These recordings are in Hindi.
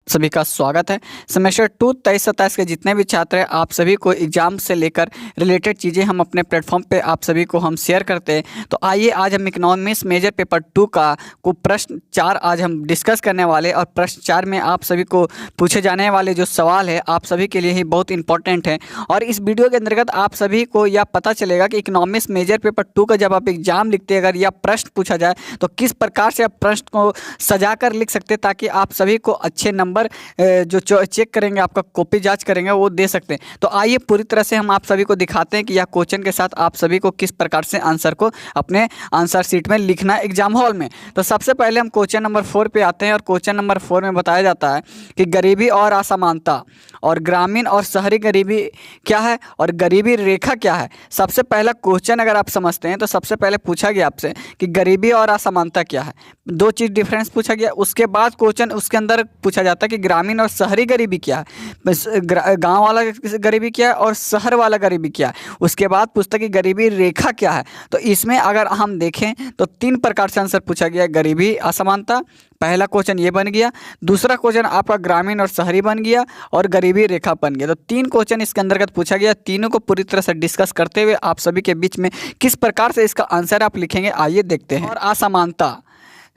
सभी का स्वागत है। सेमेस्टर 2 23-27 के जितने भी छात्र हैं, आप सभी को एग्जाम से लेकर रिलेटेड चीज़ें हम अपने प्लेटफॉर्म पे आप सभी को हम शेयर करते हैं। तो आइए आज हम इकोनॉमिक्स मेजर पेपर 2 का को प्रश्न 4 आज हम डिस्कस करने वाले, और प्रश्न 4 में आप सभी को पूछे जाने वाले जो सवाल है आप सभी के लिए ही बहुत इंपॉर्टेंट है। और इस वीडियो के अंतर्गत आप सभी को यह पता चलेगा कि इकोनॉमिक्स मेजर पेपर 2 का जब आप एग्जाम लिखते हैं, अगर यह प्रश्न पूछा जाए तो किस प्रकार से आप प्रश्न को सजा कर लिख सकते हैं, ताकि आप सभी को अच्छे नंबर जो चेक करेंगे, आपका कॉपी जांच करेंगे, वो दे सकते हैं। तो आइए पूरी तरह से हम आप सभी को दिखाते हैं कि यह क्वेश्चन के साथ आप सभी को किस प्रकार से आंसर को अपने आंसर शीट में लिखना है एग्जाम हॉल में। तो सबसे पहले हम क्वेश्चन नंबर 4 पे आते हैं, और क्वेश्चन नंबर 4 में बताया जाता है कि गरीबी और असमानता और ग्रामीण और शहरी गरीबी क्या है और गरीबी रेखा क्या है। सबसे पहला क्वेश्चन अगर आप समझते हैं तो सबसे पहले पूछा गया आपसे कि गरीबी और असमानता क्या है, दो चीज़ डिफरेंस पूछा गया। उसके बाद क्वेश्चन उसके अंदर पूछा जाता है कि ग्रामीण और शहरी गरीबी क्या है, गांव वाला गरीबी क्या है और शहर वाला गरीबी क्या है। उसके बाद पूछता है कि गरीबी रेखा क्या है। तो इसमें अगर हम देखें तो 3 प्रकार से आंसर पूछा गया है। गरीबी असमानता, पहला क्वेश्चन ये बन गया। दूसरा क्वेश्चन आपका ग्रामीण और शहरी बन गया, और गरीबी रेखा बन गया। तो 3 क्वेश्चन इसके अंतर्गत पूछा गया। तीनों को पूरी तरह से डिस्कस करते हुए आप सभी के बीच में किस प्रकार से इसका आंसर आप लिखेंगे, आइए देखते हैं। और असमानता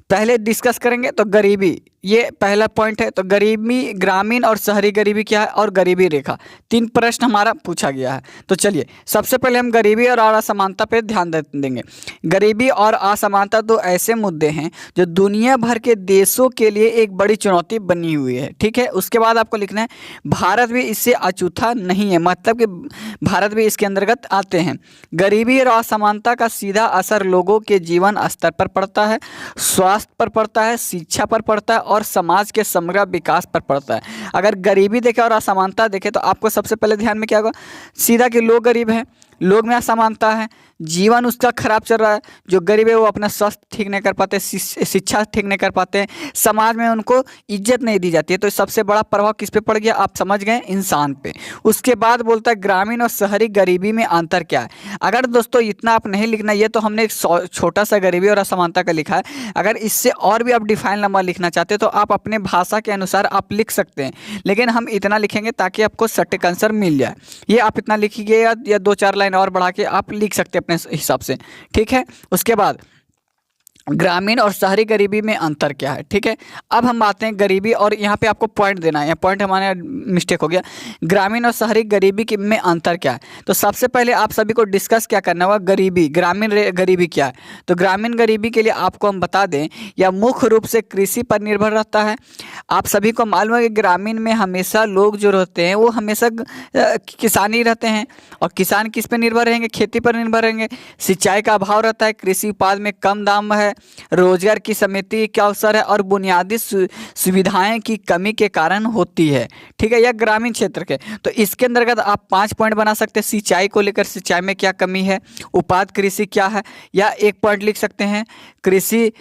पहले डिस्कस करेंगे। तो गरीबी, ये पहला पॉइंट है। तो गरीबी, ग्रामीण और शहरी गरीबी क्या है और गरीबी रेखा, 3 प्रश्न हमारा पूछा गया है। तो चलिए सबसे पहले हम गरीबी और असमानता पे ध्यान देंगे। गरीबी और असमानता तो ऐसे मुद्दे हैं जो दुनिया भर के देशों के लिए एक बड़ी चुनौती बनी हुई है, ठीक है। उसके बाद आपको लिखना है भारत भी इससे अछूता नहीं है, मतलब कि भारत भी इसके अंतर्गत आते हैं। गरीबी और असमानता का सीधा असर लोगों के जीवन स्तर पर पड़ता है, स्वास्थ्य पर पड़ता है, शिक्षा पर पड़ता है और समाज के समग्र विकास पर पड़ता है। अगर गरीबी देखें और असमानता देखें तो आपको सबसे पहले ध्यान में क्या होगा, सीधा कि लोग गरीब हैं, लोग में असमानता है, जीवन उसका खराब चल रहा है। जो गरीब है वो अपना स्वास्थ्य ठीक नहीं कर पाते, शिक्षा ठीक नहीं कर पाते हैं, समाज में उनको इज्जत नहीं दी जाती है। तो सबसे बड़ा प्रभाव किस पे पड़ गया, आप समझ गए, इंसान पे। उसके बाद बोलता है ग्रामीण और शहरी गरीबी में अंतर क्या है। अगर दोस्तों इतना आप नहीं लिखना, ये तो हमने एक छोटा सा गरीबी और असमानता का लिखा है। अगर इससे और भी आप डिफाइन लंबा लिखना चाहते हैं तो आप अपने भाषा के अनुसार आप लिख सकते हैं, लेकिन हम इतना लिखेंगे ताकि आपको सटीक आंसर मिल जाए। ये आप इतना लिखिए या 2-4 लाइन और बढ़ा के आप लिख सकते हैं अपने हिसाब से, ठीक है। उसके बाद ग्रामीण और शहरी गरीबी में अंतर क्या है, ठीक है। अब हम आते हैं गरीबी, और यहाँ पे आपको पॉइंट देना है, यहाँ पॉइंट हमारे मिस्टेक हो गया। ग्रामीण और शहरी गरीबी के में अंतर क्या है। तो सबसे पहले आप सभी को डिस्कस क्या करना होगा, गरीबी, ग्रामीण गरीबी क्या है। तो ग्रामीण गरीबी के लिए आपको हम बता दें, यह मुख्य रूप से कृषि पर निर्भर रहता है। आप सभी को मालूम है कि ग्रामीण में हमेशा लोग जो रहते हैं वो हमेशा किसानी रहते हैं, और किसान किस पर निर्भर रहेंगे, खेती पर निर्भर रहेंगे। सिंचाई का अभाव रहता है, कृषि उत्पाद में कम दाम है, रोजगार की समिति का अवसर है, और बुनियादी सुविधाएं की कमी के कारण होती है, ठीक है। यह ग्रामीण क्षेत्र के। तो इसके अंतर्गत आप 5 पॉइंट बना सकते हैं। सिंचाई को लेकर, सिंचाई में क्या कमी है, उत्पाद कृषि क्या है, या 1 पॉइंट लिख सकते हैं कृषि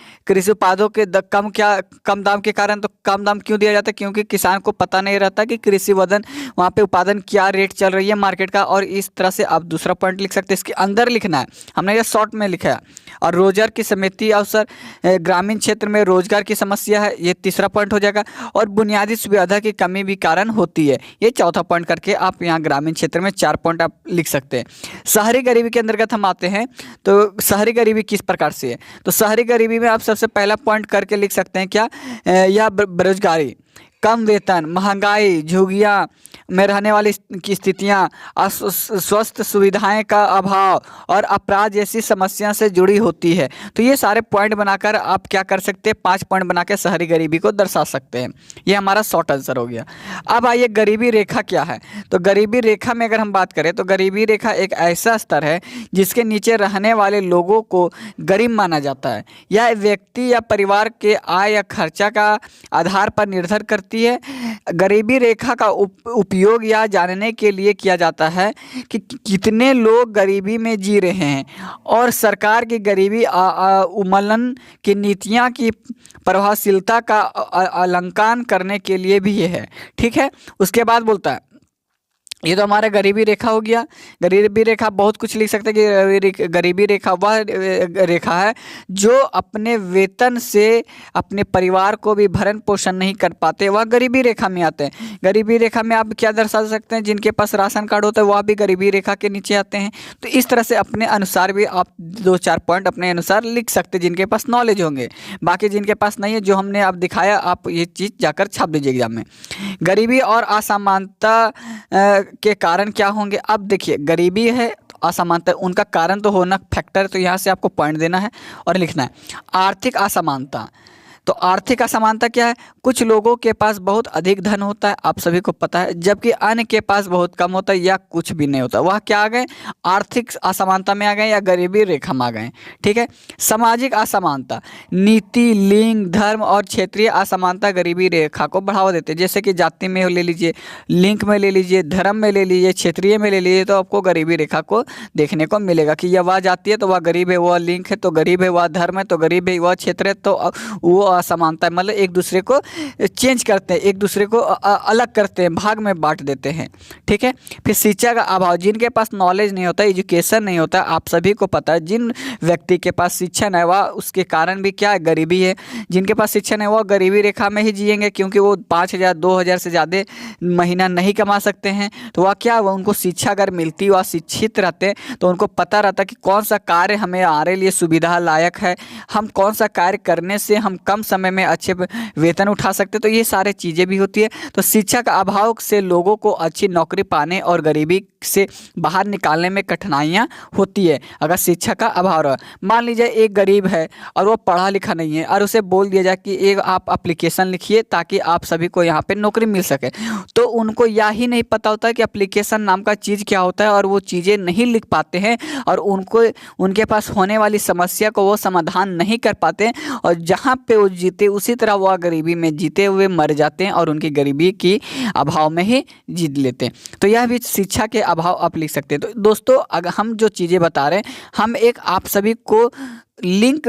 उत्पादों के कम दाम के कारण। तो कम दाम क्यों दिया जाता है, क्योंकि किसान को पता नहीं रहता कि कृषि वहाँ पे उत्पादन क्या रेट चल रही है मार्केट का। और इस तरह से आप दूसरा पॉइंट लिख सकते हैं, इसके अंदर लिखना है, हमने ये शॉर्ट में लिखा है। और रोजगार की समिति अवसर, ग्रामीण क्षेत्र में रोजगार की समस्या है, ये तीसरा पॉइंट हो जाएगा। और बुनियादी सुविधा की कमी भी कारण होती है, ये चौथा पॉइंट करके आप यहाँ ग्रामीण क्षेत्र में 4 पॉइंट आप लिख सकते हैं। शहरी गरीबी के अंतर्गत हम आते हैं। तो शहरी गरीबी किस प्रकार से है, तो शहरी गरीबी में आप सबसे पहला पॉइंट करके लिख सकते हैं क्या, या बेरोजगारी, कम वेतन, महंगाई, झुग्गियाँ में रहने वाली की स्थितियाँ, स्वस्थ सुविधाएं का अभाव और अपराध जैसी समस्या से जुड़ी होती है। तो ये सारे पॉइंट बनाकर आप क्या कर सकते हैं, 5 पॉइंट बनाकर शहरी गरीबी को दर्शा सकते हैं। ये हमारा शॉर्ट आंसर हो गया। अब आइए गरीबी रेखा क्या है। तो गरीबी रेखा में अगर हम बात करें तो गरीबी रेखा एक ऐसा स्तर है जिसके नीचे रहने वाले लोगों को गरीब माना जाता है। यह व्यक्ति या परिवार के आय या खर्चा का आधार पर निर्भर करती है। गरीबी रेखा का उपयोग यह जानने के लिए किया जाता है कि कितने लोग गरीबी में जी रहे हैं, और सरकार की गरीबी उन्मूलन की नीतियां की प्रभावशीलता का आकलन करने के लिए भी ये है, ठीक है। उसके बाद बोलता है ये तो हमारा गरीबी रेखा हो गया। गरीबी रेखा बहुत कुछ लिख सकते हैं कि गरीबी रेखा वह रेखा है जो अपने वेतन से अपने परिवार को भी भरण पोषण नहीं कर पाते, वह गरीबी रेखा में आते हैं। गरीबी रेखा में आप क्या दर्शा सकते हैं, जिनके पास राशन कार्ड होता है वह भी गरीबी रेखा के नीचे आते हैं। तो इस तरह से अपने अनुसार भी आप 2-4 पॉइंट अपने अनुसार लिख सकते हैं, जिनके पास नॉलेज होंगे। बाकी जिनके पास नहीं है, जो हमने आप दिखाया, आप ये चीज़ जाकर छाप दीजिए एग्जाम में। गरीबी और असमानता के कारण क्या होंगे। अब देखिए, गरीबी है तो असमानता, उनका कारण तो होना फैक्टर, तो यहाँ से आपको पॉइंट देना है और लिखना है। आर्थिक असमानता, तो आर्थिक असमानता क्या है, कुछ लोगों के पास बहुत अधिक धन होता है, आप सभी को पता है, जबकि अन्य के पास बहुत कम होता है या कुछ भी नहीं होता। वह क्या आ गए, आर्थिक असमानता में आ गए या गरीबी रेखा में आ गए। ठीक है। सामाजिक असमानता, नीति, लिंग, धर्म और क्षेत्रीय असमानता गरीबी रेखा को बढ़ावा देते हैं। जैसे कि जाति में ले लीजिए, लिंग में ले लीजिए, धर्म में ले लीजिए, क्षेत्रीय में ले लीजिए, तो आपको गरीबी रेखा को देखने को मिलेगा कि यह वह जाति है तो वह गरीब है, वह लिंग है तो गरीब है, वह धर्म है तो गरीब है, वह क्षेत्र है तो वो असमानता है। मतलब एक दूसरे को चेंज करते हैं, एक दूसरे को अलग करते हैं, भाग में बांट देते हैं। ठीक है। फिर शिक्षा का अभाव, जिनके पास नॉलेज नहीं होता, एजुकेशन नहीं होता, आप सभी को पता है, जिन व्यक्ति के पास शिक्षा नहीं हुआ उसके कारण भी क्या है, गरीबी है। जिनके पास शिक्षा नहीं हुआ गरीबी रेखा में ही जिएंगे, क्योंकि वो 5,000 2,000 से ज़्यादा महीना नहीं कमा सकते हैं। तो वह क्या, वह उनको शिक्षा अगर मिलती, वह शिक्षित रहते तो उनको पता रहता कि कौन सा कार्य हमें हमारे लिए सुविधा लायक है, हम कौन सा कार्य करने से हम कम समय में अच्छे वेतन उठा सकते। तो ये सारे चीज़ें भी होती है। तो शिक्षा का अभाव से लोगों को अच्छी नौकरी पाने और गरीबी से बाहर निकालने में कठिनाइयाँ होती है, अगर शिक्षा का अभाव रहा। मान लीजिए एक गरीब है और वो पढ़ा लिखा नहीं है, और उसे बोल दिया जाए कि एक आप एप्लीकेशन लिखिए ताकि आप सभी को यहाँ पे नौकरी मिल सके, तो उनको यह ही नहीं पता होता है कि एप्लीकेशन नाम का चीज़ क्या होता है, और वो चीज़ें नहीं लिख पाते हैं, और उनको उनके पास होने वाली समस्या को वो समाधान नहीं कर पाते, और जहाँ पे वो जीते उसी तरह वह गरीबी में जीते हुए मर जाते हैं, और उनकी गरीबी की अभाव में ही जीत लेते हैं। तो यह भी शिक्षा के अभाव आप लिख सकते हैं। तो दोस्तों, अगर हम जो चीज़ें बता रहे हैं, हम एक आप सभी को लिंक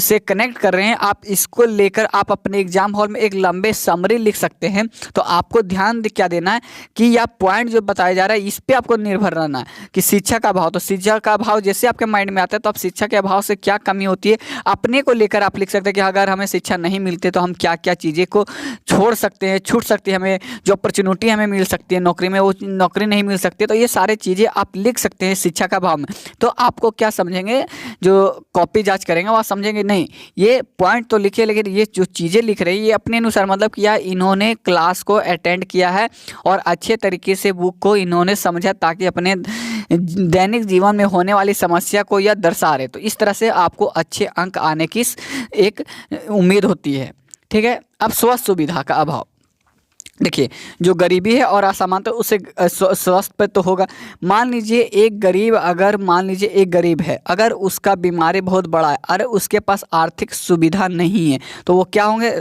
से कनेक्ट कर रहे हैं, आप इसको लेकर आप अपने एग्जाम हॉल में एक लंबे समरी लिख सकते हैं। तो आपको ध्यान क्या देना है कि यह पॉइंट जो बताया जा रहा है इस पे आपको निर्भर रहना है कि शिक्षा का अभाव। तो शिक्षा का अभाव जैसे आपके माइंड में आता है, तो आप शिक्षा के अभाव से क्या कमी होती है अपने को लेकर आप लिख सकते हैं कि अगर हमें शिक्षा नहीं मिलती तो हम क्या क्या चीज़ें को छोड़ सकते हैं, छूट सकती है, हमें जो अपॉर्चुनिटी हमें मिल सकती है नौकरी में, वो नौकरी नहीं मिल सकती। तो ये सारे चीज़ें आप लिख सकते हैं शिक्षा का अभाव में। तो आपको क्या समझेंगे, जो कॉपी जांच करेंगे वह समझेंगे नहीं ये पॉइंट तो लिखे, लेकिन ये जो चीज़ें लिख रही है ये अपने अनुसार, मतलब कि यार इन्होंने क्लास को अटेंड किया है और अच्छे तरीके से बुक को इन्होंने समझा, ताकि अपने दैनिक जीवन में होने वाली समस्या को यह दर्शा रहे। तो इस तरह से आपको अच्छे अंक आने की एक उम्मीद होती है। ठीक है। अब स्वास्थ्य सुविधा का अभाव, देखिए जो गरीबी है और असमानता उससे स्वास्थ्य पे तो होगा। मान लीजिए एक गरीब, अगर मान लीजिए एक गरीब है, अगर उसका बीमारी बहुत बड़ा है और उसके पास आर्थिक सुविधा नहीं है, तो वो क्या होंगे,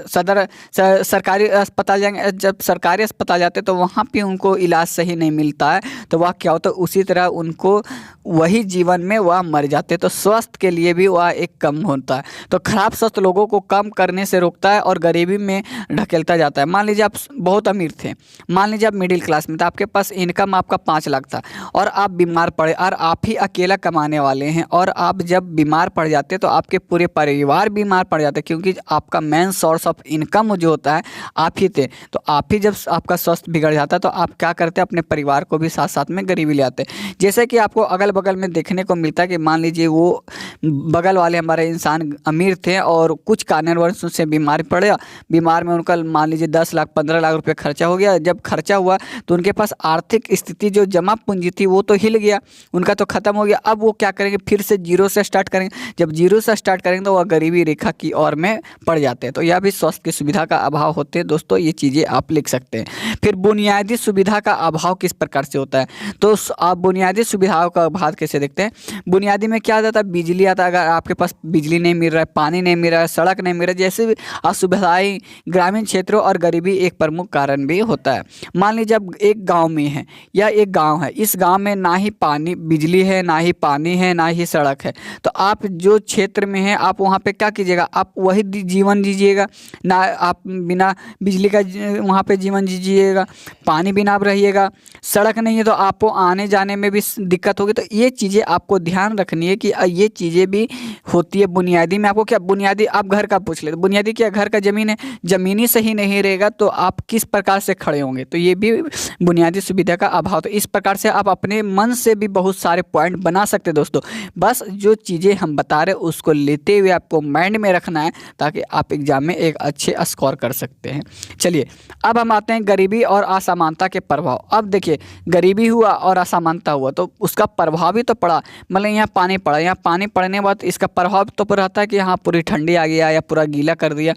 सरकारी अस्पताल जाएंगे। जब सरकारी अस्पताल जाते हैं तो वहाँ पे उनको इलाज सही नहीं मिलता है, तो वह क्या होता है, उसी तरह उनको वही जीवन में वह मर जाते हैं। तो स्वास्थ्य के लिए भी वह एक कम होता है। तो खराब स्वास्थ्य लोगों को कम करने से रोकता है और गरीबी में ढकेलता जाता है। मान लीजिए आप बहुत अमीर थे, मान लीजिए आप मिडिल क्लास में थे, आपके पास इनकम आपका 5 लाख था और आप बीमार पड़े, और आप ही अकेला कमाने वाले हैं, और आप जब बीमार पड़ जाते तो आपके पूरे परिवार बीमार पड़ जाते, क्योंकि आपका मेन सोर्स ऑफ इनकम जो होता है आप ही थे। तो आप ही जब आपका स्वास्थ्य बिगड़ जाता है तो आप क्या करते हैं, अपने परिवार को भी साथ साथ में गरीबी ले आते। जैसे कि आपको अगल बगल में देखने को मिलता है कि मान लीजिए वो बगल वाले हमारे इंसान अमीर थे और कुछ कारणवश से बीमार पड़े, बीमार में उनका मान लीजिए 10 लाख 15 लाख रुपये खर्चा हो गया। जब खर्चा हुआ तो उनके पास आर्थिक स्थिति जो जमा पूंजी थी वो तो हिल गया, उनका तो खत्म हो गया। अब वो क्या करेंगे, फिर से जीरो से स्टार्ट करेंगे। जब जीरो से स्टार्ट करेंगे तो वह गरीबी रेखा की ओर में पड़ जाते हैं। तो यह भी स्वास्थ्य की सुविधा का अभाव होते हैं। दोस्तों ये चीज़ें आप लिख सकते हैं। फिर बुनियादी सुविधा का अभाव किस प्रकार से होता है, तो आप बुनियादी सुविधाओं का अभाव कैसे देखते हैं। बुनियादी में क्या आ जाता है, बिजली आता है। अगर आपके पास बिजली नहीं मिल रहा है, पानी नहीं मिल रहा है, सड़क नहीं मिल रहा है, जैसे असुविधाएं ग्रामीण क्षेत्रों और गरीबी एक प्रमुख कारण कारण भी होता है। मान लीजिए जब एक गांव में है या एक गांव है, इस गांव में ना ही पानी बिजली है, ना ही पानी है, ना ही सड़क है, तो आप जो क्षेत्र में हैं आप वहाँ पे क्या कीजिएगा, आप वही जीवन जीजिएगा ना, आप बिना बिजली का वहाँ पे जीवन जीजिएगा, पानी बिना आप रहिएगा, सड़क नहीं है तो आपको आने जाने में भी दिक्कत होगी। तो ये चीज़ें आपको ध्यान रखनी है कि ये चीज़ें भी होती है। बुनियादी में आपको क्या बुनियादी, आप घर का पूछ ले तो बुनियादी क्या, घर का ज़मीन है, ज़मीन ही सही नहीं रहेगा तो आप किस प्रकार से खड़े होंगे, तो ये भी बुनियादी सुविधा का अभाव। तो इस प्रकार से आप अपने मन से भी बहुत सारे पॉइंट बना सकते हैं दोस्तों। बस जो चीज़ें हम बता रहे उसको लेते हुए आपको माइंड में रखना है ताकि आप एग्जाम में एक अच्छे स्कोर कर सकते हैं। चलिए अब हम आते हैं गरीबी और असमानता के प्रभाव। अब देखिए गरीबी हुआ और असमानता हुआ तो उसका प्रभाव भी तो पड़ा, मतलब यहाँ पानी पड़ा, यहाँ पानी पड़ने के बाद इसका प्रभाव तो रहता है कि यहाँ पूरी ठंडी आ गया या पूरा गीला कर दिया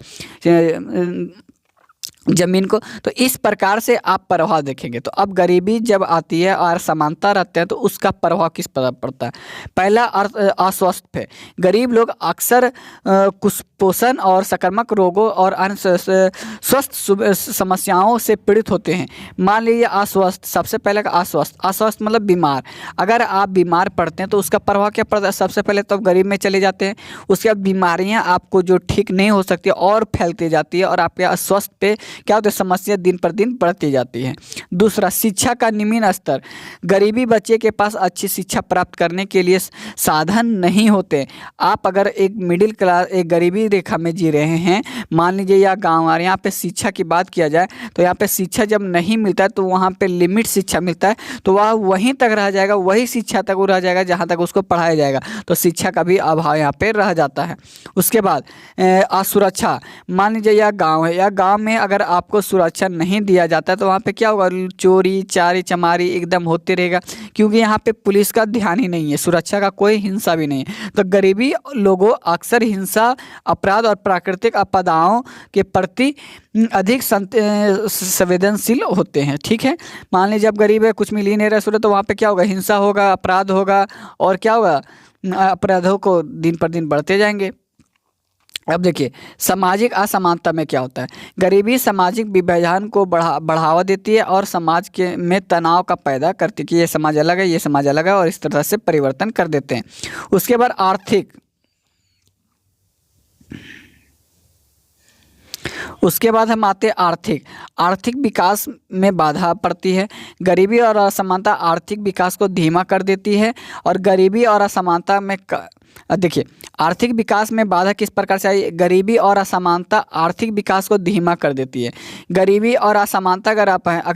ज़मीन को। तो इस प्रकार से आप प्रभाव देखेंगे। तो अब गरीबी जब आती है और समानता रहते हैं तो उसका प्रभाव किस प्रकार पड़ता है। पहला अर्थ अस्वस्थ है। गरीब लोग अक्सर कुपोषण और संक्रामक रोगों और अन्य स्वस्थ समस्याओं से पीड़ित होते हैं। मान लीजिए अस्वस्थ, सबसे पहले का अस्वस्थ मतलब बीमार। अगर आप बीमार पड़ते हैं तो उसका प्रभाव क्या पड़ता है, सबसे पहले तो आप गरीब में चले जाते हैं, उसके बाद बीमारियाँ आपको जो ठीक नहीं हो सकती और फैलती जाती है और आपके अस्वस्थ पे क्या होता है, समस्या दिन पर दिन बढ़ती जाती है। दूसरा शिक्षा का निम्न स्तर। गरीबी बच्चे के पास अच्छी शिक्षा प्राप्त करने के लिए साधन नहीं होते। आप अगर एक मिडिल क्लास, एक गरीबी रेखा में जी रहे हैं, मान लीजिए या गाँव और यहाँ पे शिक्षा की बात किया जाए तो यहाँ पे शिक्षा जब नहीं मिलता है तो वहाँ पे लिमिट शिक्षा मिलता है तो वह वहीं तक रह जाएगा, वही शिक्षा तक वो रह जाएगा जहाँ तक उसको पढ़ाया जाएगा। तो शिक्षा का भी अभाव यहाँ पे रह जाता है। उसके बाद असुरक्षा। मान लीजिए यह गाँव है, या गाँव में अगर आपको सुरक्षा नहीं दिया जाता तो वहाँ पे क्या होगा, चोरी चारी चमारी एकदम होते रहेगा, क्योंकि यहाँ पे पुलिस का ध्यान ही नहीं है, सुरक्षा का कोई हिंसा भी नहीं है। तो गरीबी लोगों अक्सर हिंसा, अपराध और प्राकृतिक आपदाओं के प्रति अधिक संवेदनशील होते हैं। ठीक है, मान लीजिए जब गरीब है, कुछ मिल ही नहीं रहा तो वहाँ पे क्या होगा, हिंसा होगा, अपराध होगा और क्या होगा, अपराधों को दिन पर दिन बढ़ते जाएंगे। अब देखिए सामाजिक असमानता में क्या होता है। गरीबी सामाजिक विभाजन को बढ़ावा देती है और समाज के में तनाव का पैदा करती है कि ये समाज अलग है, ये समाज अलग है, और इस तरह से परिवर्तन कर देते हैं। उसके बाद आर्थिक, उसके बाद हम आते हैं आर्थिक विकास में बाधा पड़ती है। गरीबी और असमानता आर्थिक विकास को धीमा कर देती है। और गरीबी और असमानता में देखिए आर्थिक विकास में बाधा किस प्रकार से आई। गरीबी और असमानता आर्थिक विकास को धीमा कर देती है। गरीबी और असमानता अगर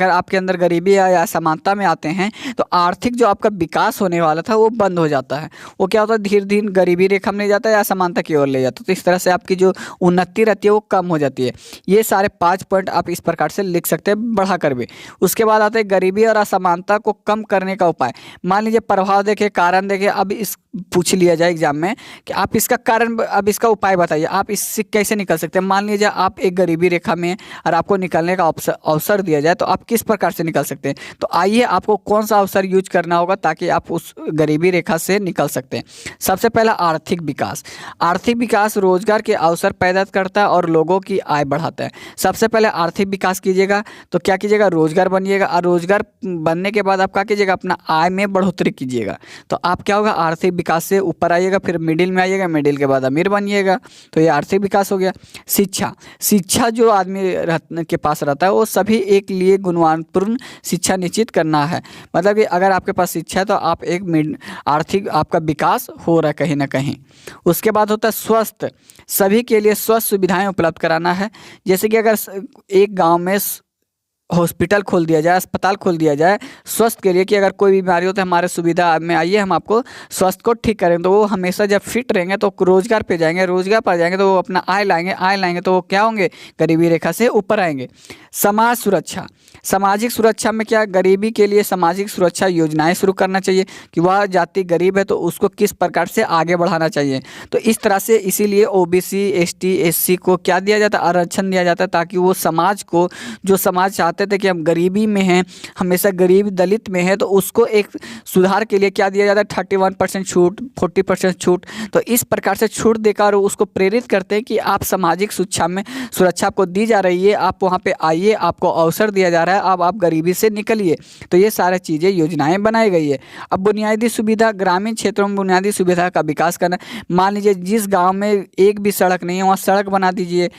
आपके अंदर गरीबी या असमानता में आते हैं तो आर्थिक जो आपका विकास होने वाला था वो बंद हो जाता है। वो क्या होता है, धीरे धीरे गरीबी रेखा में ले जाता है या असमानता की ओर ले जाता है। तो इस तरह से आपकी जो उन्नति रहती है वो कम हो जाती है। ये सारे 5 पॉइंट आप इस प्रकार से लिख सकते हैं बढ़ा कर भी। उसके बाद आते हैं गरीबी और असमानता को कम करने का उपाय। मान लीजिए प्रभाव देखे, कारण देखे, अब इस पूछ लिया जाए एग्जाम में कि आप इसका कारण, अब इसका उपाय बताइए, आप इससे कैसे निकल सकते हैं। मान लीजिए आप एक गरीबी रेखा में और आपको निकलने का अवसर दिया जाए तो आप किस प्रकार से निकल सकते हैं। तो आइए आपको कौन सा अवसर यूज करना होगा ताकि आप उस गरीबी रेखा से निकल सकते हैं। सबसे पहला आर्थिक विकास। आर्थिक विकास रोजगार के अवसर पैदा करता है और लोगों की आय बढ़ाता है। सबसे पहले आर्थिक विकास कीजिएगा तो क्या कीजिएगा, रोजगार बनिएगा, और रोजगार बनने के बाद आप क्या कीजिएगा, अपना आय में बढ़ोतरी कीजिएगा। तो आप क्या होगा, आर्थिक विकास से ऊपर आइएगा, फिर मिडिल में आइएगा, मिडिल के बाद अमीर बनिएगा। तो ये आर्थिक विकास हो गया। शिक्षा जो आदमी के पास रहता है वो सभी एक लिए गुणवत्तापूर्ण शिक्षा निश्चित करना है। मतलब कि अगर आपके पास शिक्षा है तो आप एक आर्थिक आपका विकास हो रहा है कहीं ना कहीं। उसके बाद होता है स्वस्थ। सभी के लिए स्वस्थ सुविधाएं उपलब्ध कराना है। जैसे कि अगर एक गांव में हॉस्पिटल खोल दिया जाए, अस्पताल खोल दिया जाए स्वस्थ के लिए कि अगर कोई बीमारी हो तो हमारे सुविधा में आइए, हम आपको स्वास्थ्य को ठीक करेंगे। तो वो हमेशा जब फिट रहेंगे तो रोजगार पे जाएंगे, रोजगार पर जाएंगे तो वो अपना आय लाएंगे तो वो क्या होंगे, गरीबी रेखा से ऊपर आएंगे। समाज सुरक्षा। सामाजिक सुरक्षा में क्या, गरीबी के लिए सामाजिक सुरक्षा योजनाएं शुरू करना चाहिए कि वह जाति गरीब है तो उसको किस प्रकार से आगे बढ़ाना चाहिए। तो इस तरह से इसीलिए OBC ST SC को क्या दिया जाता है, आरक्षण दिया जाता है ताकि वो समाज को, जो समाज चाहता चाहते थे कि हम गरीबी में हैं, हमेशा गरीब दलित में है, तो उसको एक सुधार के लिए क्या दिया जाता है, 31% छूट, 40% छूट। तो इस प्रकार से छूट देकर उसको प्रेरित करते हैं कि आप सामाजिक सुरक्षा में सुरक्षा आपको दी जा रही है, आप वहाँ पे आइए, आपको अवसर दिया जा रहा है, अब आप गरीबी से निकलिए। तो ये सारी चीज़ें योजनाएं बनाई गई है। अब बुनियादी सुविधा, ग्रामीण क्षेत्रों में बुनियादी सुविधा का विकास करना। मान लीजिए जिस गाँव में एक भी सड़क नहीं है वहाँ सड़क बना दीजिए,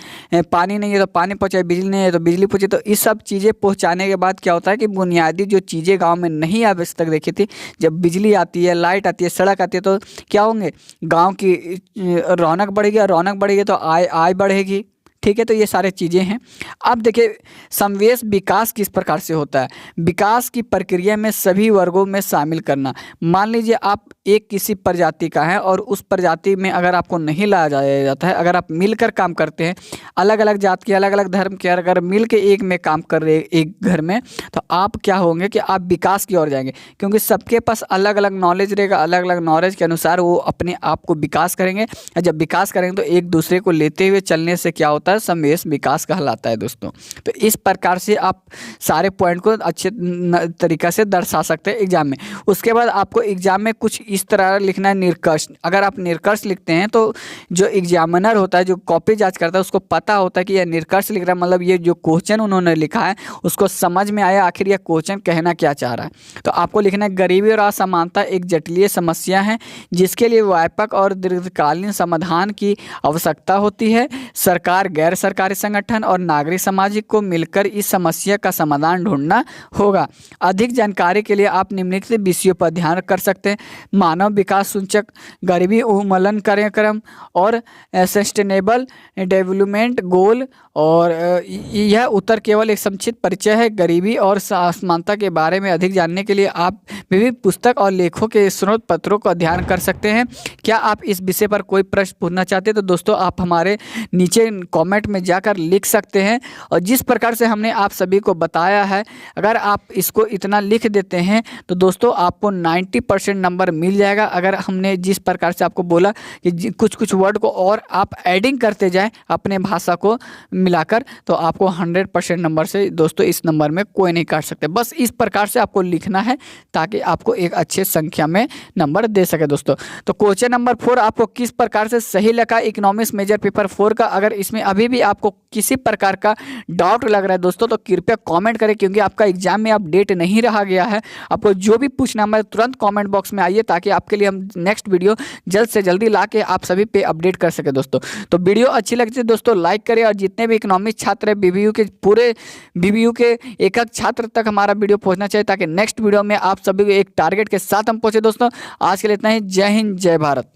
पानी नहीं है तो पानी पहुँचाए, बिजली नहीं है तो बिजली पहुँचे। तो इस सब चीज़ें पहुँचाने के बाद क्या होता है कि बुनियादी जो चीज़ें गाँव में नहीं अब तक देखी थी, जब बिजली आती है, लाइट आती है, सड़क आती है, तो क्या होंगे, गांव की रौनक बढ़ेगी, और रौनक बढ़ेगी तो आय बढ़ेगी। ठीक है, तो ये सारे चीज़ें हैं। अब देखिए समावेश विकास किस प्रकार से होता है। विकास की प्रक्रिया में सभी वर्गों में शामिल करना। मान लीजिए आप एक किसी प्रजाति का है और उस प्रजाति में अगर आपको नहीं लाया जाता है, अगर आप मिलकर काम करते हैं, अलग अलग जात के, अलग अलग धर्म के अगर मिल के एक में काम कर रहे एक घर में, तो आप क्या होंगे कि आप विकास की ओर जाएंगे, क्योंकि सबके पास अलग अलग नॉलेज रहेगा, अलग अलग नॉलेज के अनुसार वो अपने आप को विकास करेंगे। और जब विकास करेंगे तो एक दूसरे को लेते हुए चलने से क्या होता है, समावेश विकास कहलाता है दोस्तों। तो इस प्रकार से आप सारे पॉइंट को अच्छे तरीक़ा से दर्शा सकते हैं एग्जाम में। उसके बाद आपको एग्जाम में कुछ इस तरह लिखना है, निष्कर्ष। अगर आप निष्कर्ष लिखते हैं तो जो एग्जामिनर होता है, जो कॉपी जांच करता है, उसको पता होता है कि यह निष्कर्ष लिख रहा है, मतलब ये जो क्वेश्चन उन्होंने लिखा है उसको समझ में आया आखिर यह क्वेश्चन कहना क्या चाह रहा है। तो आपको लिखना है, गरीबी और असमानता एक जटिल समस्या है जिसके लिए व्यापक और दीर्घकालीन समाधान की आवश्यकता होती है। सरकार, गैर सरकारी संगठन और नागरिक समाज को मिलकर इस समस्या का समाधान ढूंढना होगा। अधिक जानकारी के लिए आप निम्नलिखित विषयों पर ध्यान कर सकते हैं। मानव विकास सूचक, गरीबी उन्मूलन कार्यक्रम और सस्टेनेबल डेवलपमेंट गोल। और यह उत्तर केवल एक संक्षिप्त परिचय है। गरीबी और असमानता के बारे में अधिक जानने के लिए आप विविध पुस्तक और लेखों के स्रोत पत्रों का ध्यान कर सकते हैं। क्या आप इस विषय पर कोई प्रश्न पूछना चाहते हैं तो दोस्तों आप हमारे नीचे कमेंट में जाकर लिख सकते हैं। और जिस प्रकार से हमने आप सभी को बताया है, अगर आप इसको इतना लिख देते हैं तो दोस्तों आपको 90% नंबर मिल जाएगा। अगर हमने जिस प्रकार से आपको बोला कि कुछ कुछ वर्ड को और आप एडिंग करते जाएं अपने भाषा को मिलाकर, तो आपको 100% नंबर से दोस्तों इस नंबर में कोई नहीं काट सकते। बस इस प्रकार से आपको लिखना है ताकि आपको एक अच्छे संख्या में नंबर दे सके दोस्तों। तो क्वेश्चन नंबर 4 आपको किस प्रकार से सही लगा इकोनॉमिक्स मेजर पेपर 4 का। अगर इसमें अभी भी आपको किसी प्रकार का डाउट लग रहा है दोस्तों तो कृपया कमेंट करें, क्योंकि आपका एग्जाम में अपडेट नहीं रहा गया है। आपको जो भी पूछना है तुरंत कमेंट बॉक्स में आइए ताकि आपके लिए हम नेक्स्ट वीडियो जल्द से जल्दी ला के आप सभी पे अपडेट कर सके दोस्तों। तो वीडियो अच्छी लगती है दोस्तों लाइक करें, और जितने भी इकोनॉमिक्स छात्र है बीबीयू के, पूरे बीबीयू के एक एक छात्र तक हमारा वीडियो पहुंचना चाहिए ताकि नेक्स्ट वीडियो में आप सभी को एक टारगेट के साथ हम पहुंचे दोस्तों। आज के लिए इतना ही। जय हिंद, जय भारत।